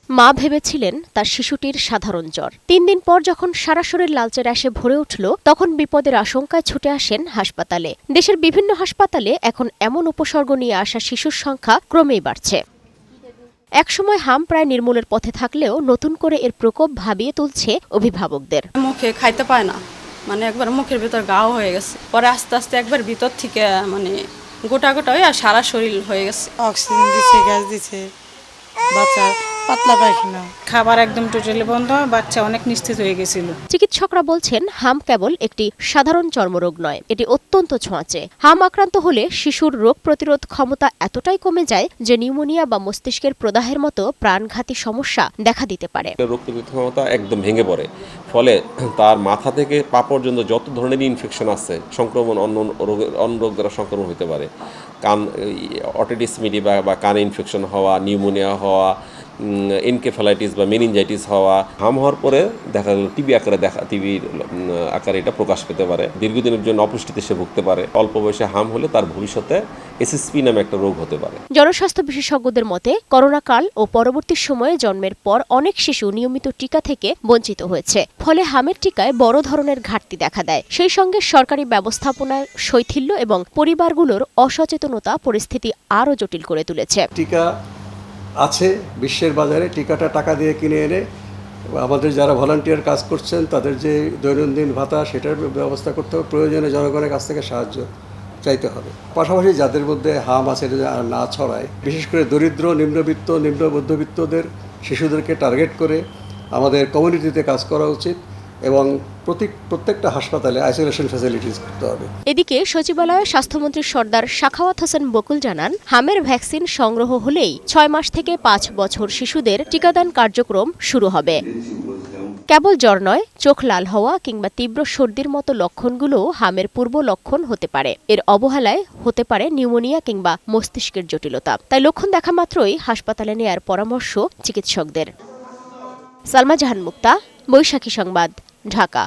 মা ভেবেছিলেন তার শিশুটির সাধারণ জ্বর। 3 দিন পর যখন সারা শরীর লালচে র্যাশে ভরে উঠল, তখন বিপদের আশঙ্কায় ছুটে আসেন হাসপাতালে। দেশের বিভিন্ন হাসপাতালে এখন এমন উপসর্গ নিয়ে আসা শিশুর সংখ্যা ক্রমেই বাড়ছে। একসময় হাম প্রায় নির্মূলের পথে থাকলেও নতুন করে এর প্রকোপ ভাবিয়ে তুলছে অভিভাবকদের। মুখে খাইতে পায় না, একবার মুখের ভিতর গাও হয়ে গেছে, পরে আস্তে আস্তে একবার ভিতর থেকে গোটা গোটা হয়ে আর সারা শরীর হয়ে গেছে। অক্সিজেন দিচ্ছে, গ্যাস দিচ্ছে, বাচ্চা পাতলা পায়খানা, খাবার একদম টোটালি বন্ধ, বাচ্চা অনেক নিস্তেজ হয়ে গেছিল। চিকিৎসকরা বলছেন হাম কেবল একটি সাধারণ চর্মরোগ নয়, এটি অত্যন্ত ছোঁয়াচে। হাম আক্রান্ত হলে শিশুর রোগ প্রতিরোধ ক্ষমতা এতটাই কমে যায় যে নিউমোনিয়া বা মস্তিষ্কের প্রদাহের মতো প্রাণঘাতী সমস্যা দেখা দিতে পারে। রোগ প্রতিরোধ ক্ষমতা একদম ভেঙে পড়ে, ফলে তার মাথা থেকে পা পর্যন্ত যত ধরনের ইনফেকশন আছে, সংক্রমণ অন্য রোগ দ্বারা সংক্রমণ হতে পারে। কান অটিটিস মিডিয়া বা কানে ইনফেকশন হওয়া, নিউমোনিয়া হওয়া, এনকেফালাইটিস বা মেনিনজাইটিস হওয়া। হাম হওয়ার পরে দেখা গেল টিবির আকারে এটা প্রকাশ পেতে পারে। দীর্ঘদিনের জন্য অপুষ্টিতে সে ভুগতে পারে। অল্প বয়সে হাম হলে তার ভবিষ্যতে এসএসপি নামে একটা রোগ হতে পারে। জনস্বাস্থ্য বিশেষজ্ঞদের মতে করোনাকাল ও পরবর্তী সময়ে জন্মের পর অনেক শিশু নিয়মিত টিকা থেকে বঞ্চিত হয়েছে। ফলে হামের টিকায় বড় ধরনের ঘাটতি দেখা দেয়। সেই সঙ্গে সরকারি ব্যবস্থাপনার শৈথিল্য এবং পরিবারগুলোর অসচেতনতা পরিস্থিতি আরও জটিল করে তুলেছে। টিকা আছে বিশ্বের বাজারে, টিকাটা টাকা দিয়ে কিনে এনে আমাদের যারা ভলান্টিয়ার কাজ করছেন তাদের যে দৈনন্দিন ভাতা সেটার ব্যবস্থা করতে হবে। প্রয়োজনে জনগণের কাছ থেকে সাহায্য চাইতে হবে। পাশাপাশি যাদের মধ্যে হাম আছে না ছড়ায়, বিশেষ করে দরিদ্র, নিম্নবিত্ত, নিম্ন মধ্যবিত্তদের শিশুদেরকে টার্গেট করে আমাদের কমিউনিটিতে কাজ করা উচিত এবং প্রত্যেকটা হাসপাতালে আইসোলেশন ফ্যাসিলিটিস করতে হবে। এদিকে সচিবালয়ে স্বাস্থ্যমন্ত্রী সর্দার সাখাওয়াত হোসেন বকুল জানান, হামের ভ্যাকসিন সংগ্রহ হলেই 6 মাস থেকে 5 বছর শিশুদের টিকাদান কার্যক্রম শুরু হবে। কেবল জ্বর নয়, চোখ লাল হওয়া কিংবা তীব্র সর্দির মতো লক্ষণগুলোও হামের পূর্ব লক্ষণ হতে পারে। এর অবহেলায় হতে পারে নিউমোনিয়া কিংবা মস্তিষ্কের জটিলতা। তাই লক্ষণ দেখা মাত্রই হাসপাতালে নেয়ার পরামর্শ চিকিৎসকদের। সালমা জাহান মুক্তা, বৈশাখী সংবাদ, ঢাকা।